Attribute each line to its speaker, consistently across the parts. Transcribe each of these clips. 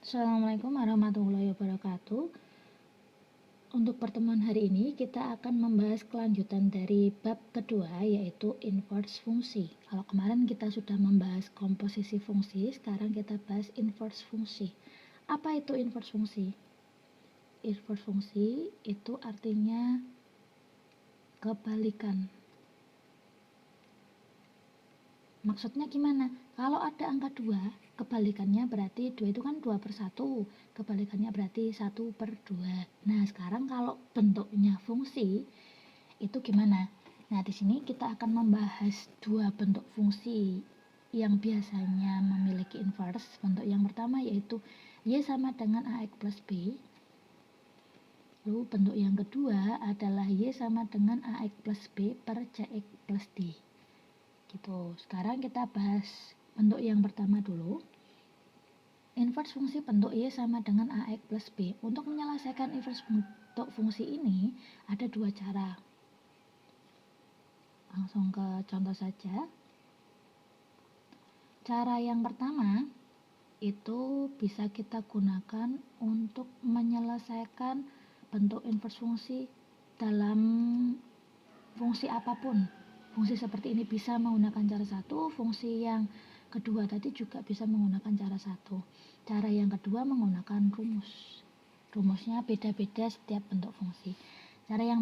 Speaker 1: Assalamualaikum warahmatullahi wabarakatuh. Untuk pertemuan hari ini kita akan membahas kelanjutan dari bab kedua, yaitu inverse fungsi. Kalau kemarin kita sudah membahas komposisi fungsi, sekarang kita bahas inverse fungsi. Apa itu inverse fungsi? Inverse fungsi itu artinya kebalikan. Maksudnya gimana? Kalau ada angka 2, kebalikannya berarti 2 itu kan 2/1, kebalikannya berarti 1/2. Nah, sekarang kalau bentuknya fungsi, itu gimana? Nah, di sini kita akan membahas dua bentuk fungsi yang biasanya memiliki inverse. Bentuk yang pertama yaitu Y sama dengan AX plus B. Lalu bentuk yang kedua adalah Y sama dengan AX plus B per CX plus D. Gitu. Sekarang kita bahas bentuk yang pertama dulu. Inverse fungsi bentuk Y sama dengan AX plus B. Untuk menyelesaikan inverse bentuk fungsi ini ada dua cara. Langsung ke contoh saja. Cara yang pertama itu bisa kita gunakan untuk menyelesaikan bentuk inverse fungsi dalam fungsi apapun. Fungsi seperti ini bisa menggunakan cara satu, fungsi yang kedua tadi juga bisa menggunakan cara satu. Cara yang kedua menggunakan rumus. Rumusnya beda-beda setiap bentuk fungsi. Cara yang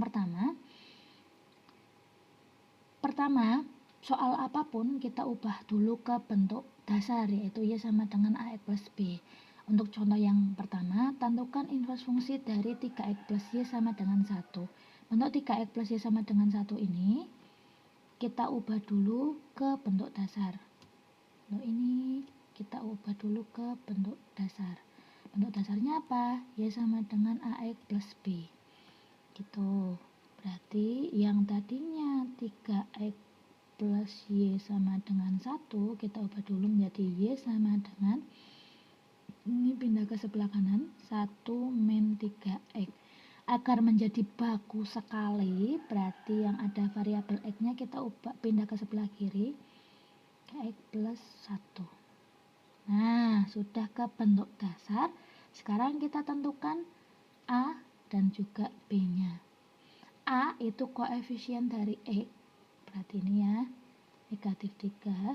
Speaker 1: pertama, soal apapun kita ubah dulu ke bentuk dasar, yaitu Y sama dengan AX plus B. Untuk contoh yang pertama, tentukan inverse fungsi dari 3X plus Y sama dengan 1. Bentuk 3X plus Y sama dengan 1 ini kita ubah dulu ke bentuk dasar. Bentuk ini kita ubah dulu ke bentuk dasar. Bentuk dasarnya apa? Y sama dengan AX plus B. Gitu. Berarti yang tadinya 3X plus Y sama dengan 1, kita ubah dulu menjadi Y sama dengan, ini pindah ke sebelah kanan, 1 min 3X. Agar menjadi baku sekali, berarti yang ada variabel X-nya kita ubah pindah ke sebelah kiri, X plus 1. Nah, sudah ke bentuk dasar. Sekarang kita tentukan A dan juga B-nya. A itu koefisien dari X, berarti ini ya, negatif 3.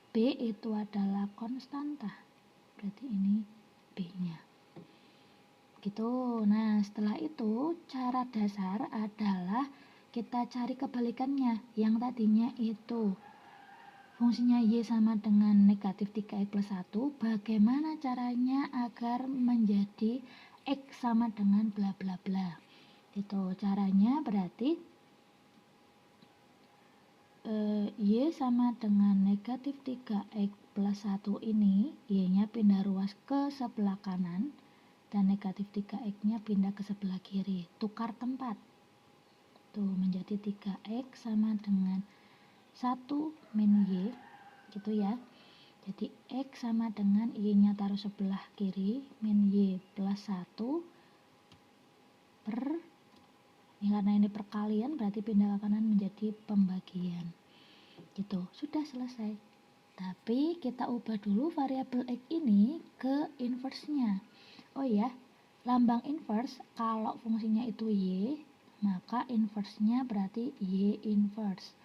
Speaker 1: B itu adalah konstanta, berarti ini B-nya. Gitu. Nah, setelah itu cara dasar adalah kita cari kebalikannya. Yang tadinya itu fungsinya Y sama dengan negatif 3X plus 1, bagaimana caranya agar menjadi X sama dengan bla bla bla. Gitu. Caranya berarti Y sama dengan negatif 3X plus 1 ini, Y-nya pindah ruas ke sebelah kanan, dan negatif 3X-nya pindah ke sebelah kiri, tukar tempat. Tuh, menjadi 3X sama dengan 1 min Y, gitu ya. Jadi X sama dengan Y-nya taruh sebelah kiri, min Y plus 1 per, ini karena ini perkalian berarti pindah ke kanan menjadi pembagian. Gitu, sudah selesai. Tapi kita ubah dulu variabel X ini ke inverse-nya. Oh ya, lambang inverse kalau fungsinya itu Y, maka inverse-nya berarti Y inverse.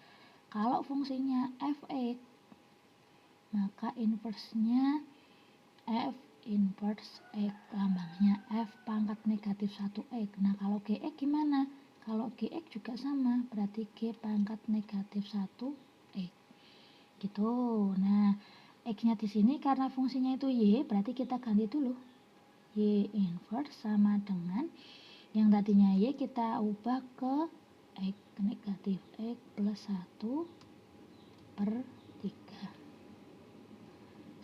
Speaker 1: Kalau fungsinya fx, maka inverse-nya f inverse X, lambangnya f pangkat negatif 1x. Nah, kalau gx gimana? Kalau gx juga sama, berarti g pangkat negatif 1x. Gitu. Nah, x-nya di sini karena fungsinya itu y, berarti kita ganti dulu. Y inverse sama dengan yang tadinya Y kita ubah ke X, negatif X plus 1 per 3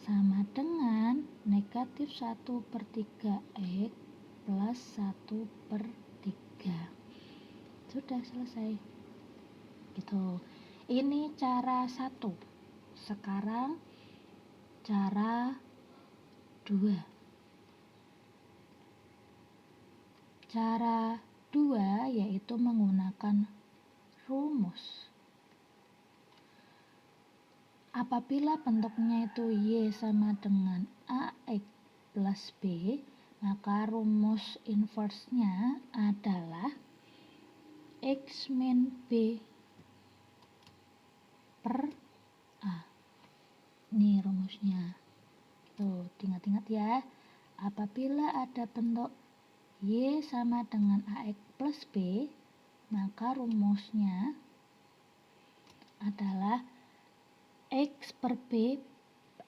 Speaker 1: sama dengan negatif 1 per 3X plus 1 per 3. Sudah selesai. Gitu. Ini cara 1. Sekarang cara 2. Cara 2 yaitu menggunakan rumus. Apabila bentuknya itu Y sama dengan AX plus B, maka rumus inverse-nya adalah X min B per A. Ini rumusnya. Tuh, ingat-ingat ya. Apabila ada bentuk Y sama dengan AX plus B, maka rumusnya adalah X per B,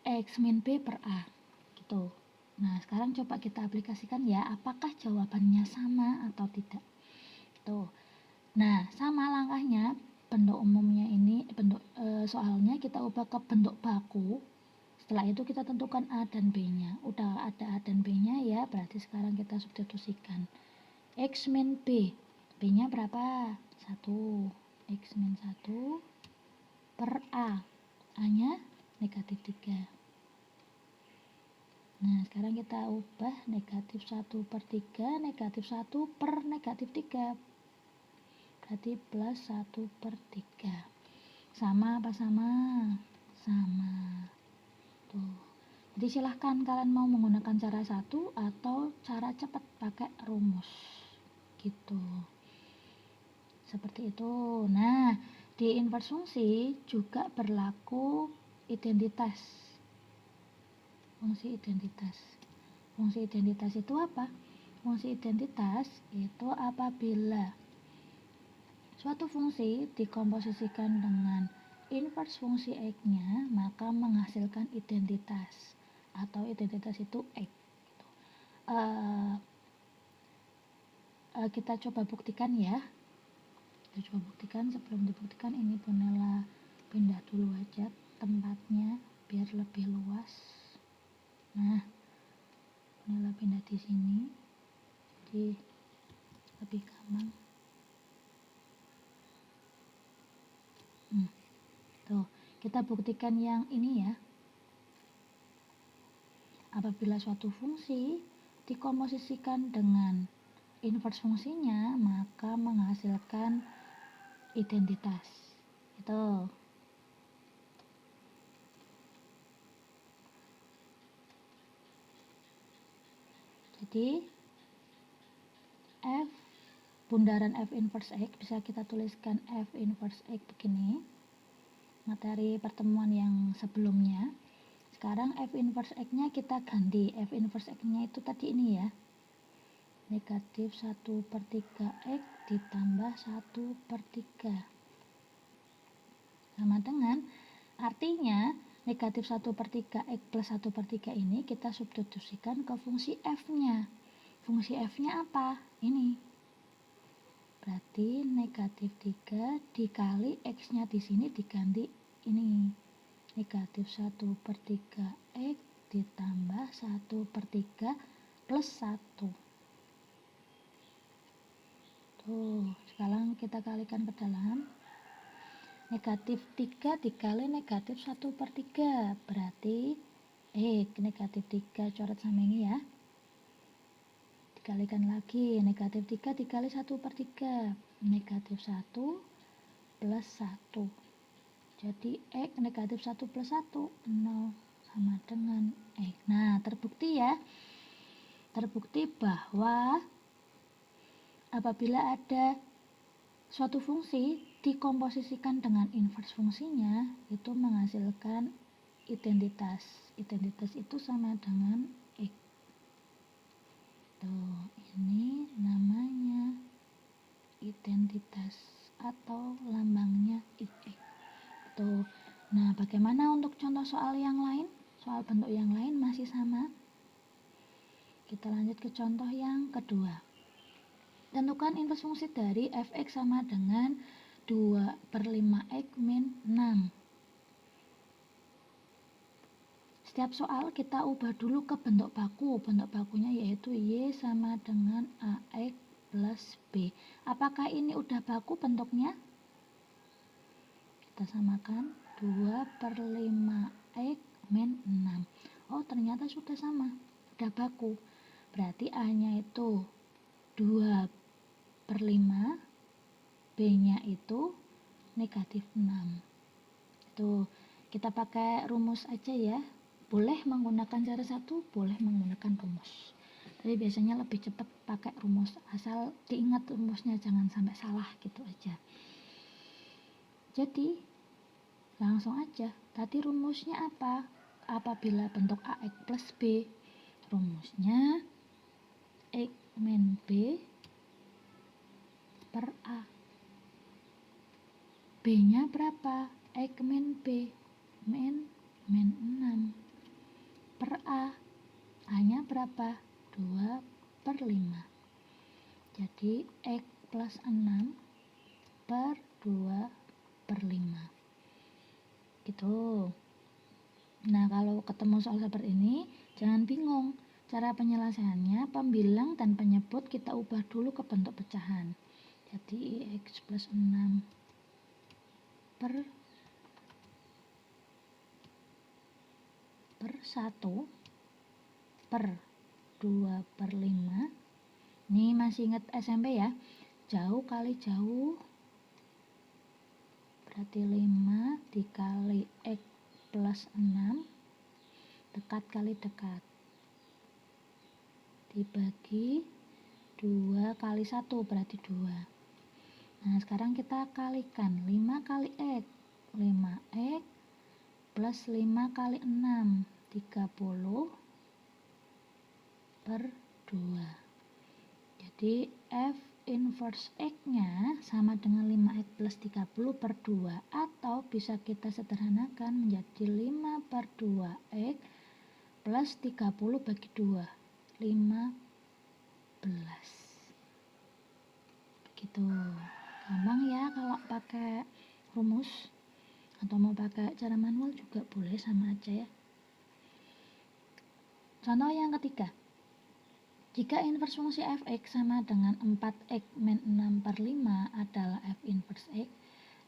Speaker 1: X min B per A. Gitu. Nah, sekarang coba kita aplikasikan ya, apakah jawabannya sama atau tidak. Tuh. Nah, sama langkahnya, bentuk umumnya ini, soalnya kita ubah ke bentuk baku. Setelah itu kita tentukan A dan B-nya. Udah ada A dan B-nya ya, berarti sekarang kita substitusikan. X min B. B-nya berapa? 1. X min 1 per A. A-nya negatif 3. Nah, sekarang kita ubah negatif 1 per 3, negatif 1 per negatif 3. Berarti plus 1 per 3. Sama apa sama? Sama. Tuh. Jadi silahkan kalian mau menggunakan cara satu atau cara cepat pakai rumus. Gitu. Seperti itu. Nah, di inverse fungsi juga berlaku identitas. Fungsi identitas. Fungsi identitas itu apa? Fungsi identitas itu apabila suatu fungsi dikomposisikan dengan inverse fungsi X-nya, maka menghasilkan identitas. Atau identitas itu X. Kita coba buktikan ya. Kita coba buktikan. Sebelum dibuktikan, ini Bonela pindah dulu aja tempatnya biar lebih luas. Nah, Bonela pindah di sini, jadi lebih gampang. Tuh, kita buktikan yang ini ya. Apabila suatu fungsi dikomposisikan dengan inverse fungsinya, maka menghasilkan identitas. Itu. Jadi F bundaran F inverse X bisa kita tuliskan F inverse X begini. Materi pertemuan yang sebelumnya. Sekarang F inverse X-nya kita ganti. F inverse X-nya itu tadi ini ya. Negatif 1 per 3 X ditambah 1 per 3. Sama dengan, artinya negatif 1 per 3 X plus 1 per 3 ini kita substitusikan ke fungsi F-nya. Fungsi F-nya apa? Ini. Berarti negatif 3 dikali X-nya di sini diganti ini. Negatif 1 per 3 X ditambah 1 per 3 plus 1. Tuh, sekarang kita kalikan ke dalam. Negatif 3 dikali negatif 1 per 3. Berarti, negatif 3 coret sama ini ya. Dikalikan lagi, negatif 3 dikali 1 per 3. Negatif 1 plus 1. Jadi X negatif 1 plus 1, 0 sama dengan X. Nah, terbukti ya. Terbukti bahwa apabila ada suatu fungsi dikomposisikan dengan inverse fungsinya, itu menghasilkan identitas. Identitas itu sama dengan X. Tuh, ini namanya identitas atau lambangnya X. Tuh. Nah, bagaimana untuk contoh soal yang lain? Soal bentuk yang lain masih sama. Kita lanjut ke contoh yang kedua. Tentukan inverse fungsi dari fx sama dengan 2 per 5x min 6. Setiap soal kita ubah dulu ke bentuk baku. Bentuk bakunya yaitu y sama dengan ax plus b. Apakah ini udah baku bentuknya? Kita samakan 2 per 5x min 6. Oh, ternyata sudah sama, sudah baku. Berarti A-nya itu 2 per 5, B-nya itu negatif 6. Tuh, kita pakai rumus aja ya. Boleh menggunakan cara satu, boleh menggunakan rumus. Tapi biasanya lebih cepat pakai rumus, asal diingat rumusnya, jangan sampai salah gitu aja. Jadi langsung aja, tadi rumusnya apa? Apabila bentuk AX plus B, rumusnya X min B per A. B-nya berapa? X min B min 6 per A. A-nya berapa? 2/5. Jadi X plus 6 per 2/5. Gitu. Nah, kalau ketemu soal seperti ini, jangan bingung. Cara penyelesaiannya, pembilang dan penyebut kita ubah dulu ke bentuk pecahan. Jadi X plus 6 per 1 per 2/5. Ini masih ingat SMP ya? Jauh kali jauh berarti 5 dikali X plus 6, dekat kali dekat, dibagi 2 kali 1 berarti 2. Nah, sekarang kita kalikan 5 kali X, 5X plus 5 kali 6, 30 per 2. Jadi F inverse X-nya sama dengan 5X plus 30 per 2, atau bisa kita sederhanakan menjadi 5 per 2X plus 30 bagi 2, 15. Begitu. Gampang ya kalau pakai rumus, atau mau pakai cara manual juga boleh, sama aja ya. Contoh yang ketiga. Jika inverse fungsi fx sama dengan 4x min 6/5 adalah f inverse x,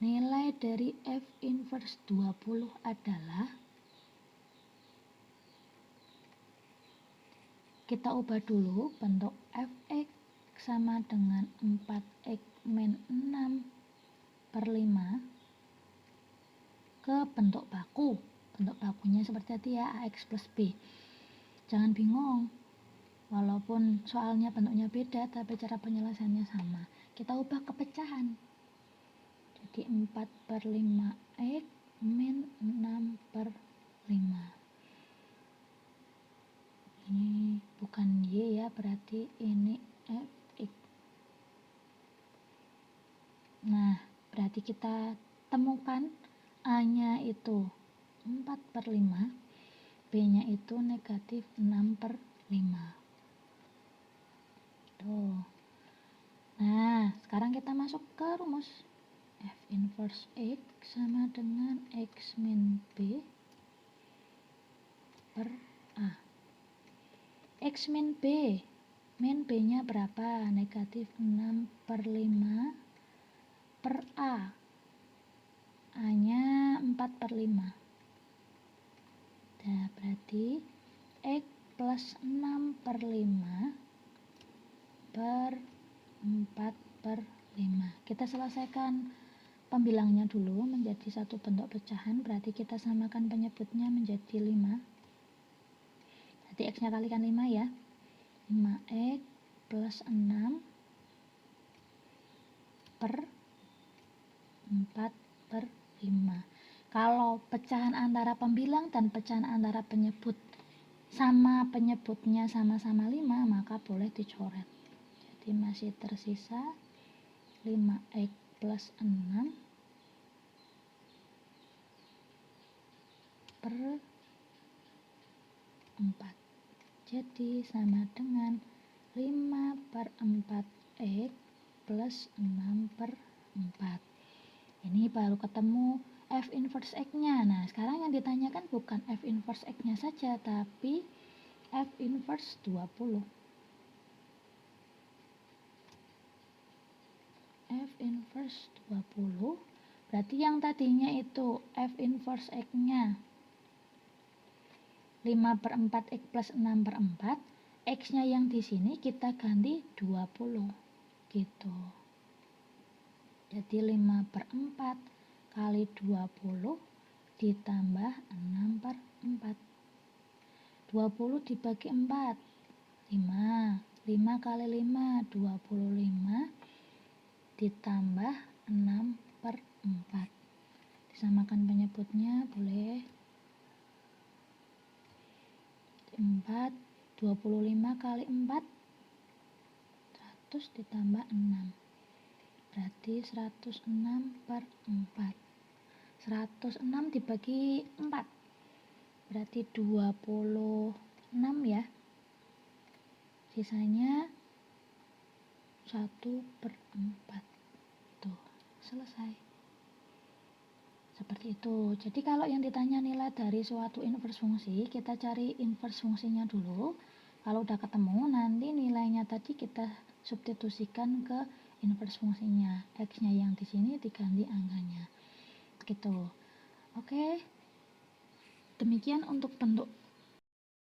Speaker 1: nilai dari f inverse 20 adalah, kita ubah dulu bentuk fx sama dengan 4x min 6/5 ke bentuk baku. Bentuk bakunya seperti tadi ya, ax plus b. Jangan bingung, walaupun soalnya bentuknya beda, tapi cara penyelesaiannya sama. Kita ubah ke pecahan. Jadi 4/5x min 6/5. Ini bukan Y ya, berarti ini Fx. Nah, berarti kita temukan A-nya itu 4/5, B-nya itu negatif 6/5. Tuh. Nah, sekarang kita masuk ke rumus. F inverse X sama dengan X min B per A. X min B, min B-nya berapa? Negatif 6/5 per A. A-nya 4/5. Nah, berarti X plus 6/5 per 4/5. Kita selesaikan pembilangnya dulu menjadi satu bentuk pecahan, berarti kita samakan penyebutnya menjadi 5. Jadi X-nya kalikan 5 ya. 5X plus 6 per 4/5. Kalau pecahan antara pembilang dan pecahan antara penyebut sama penyebutnya sama-sama 5, maka boleh dicoret. Jadi masih tersisa 5x plus 6 per 4. Jadi sama dengan 5/4x plus 6/4. Ini baru ketemu F inverse X-nya. Nah, sekarang yang ditanyakan bukan F inverse X-nya saja, tapi F inverse 20. F inverse 20, berarti yang tadinya itu F inverse X-nya 5/4x plus 6/4, X-nya yang di sini kita ganti 20 gitu. Jadi 5/4 kali 20 ditambah 6/4. 20 dibagi 4, 5. 5 kali 5, 25 ditambah 6 per 4. Disamakan penyebutnya boleh. 4, 25 kali 4, 100 ditambah 6. Berarti 106 per 4. 106 dibagi 4. Berarti 26 ya. Sisanya 1 per 4. Tuh, selesai. Seperti itu. Jadi kalau yang ditanya nilai dari suatu inverse fungsi, kita cari inverse fungsinya dulu. Kalau udah ketemu, nanti nilainya tadi kita substitusikan ke inverse fungsinya. X-nya yang di sini diganti angkanya. Gitu. Oke. Demikian untuk bentuk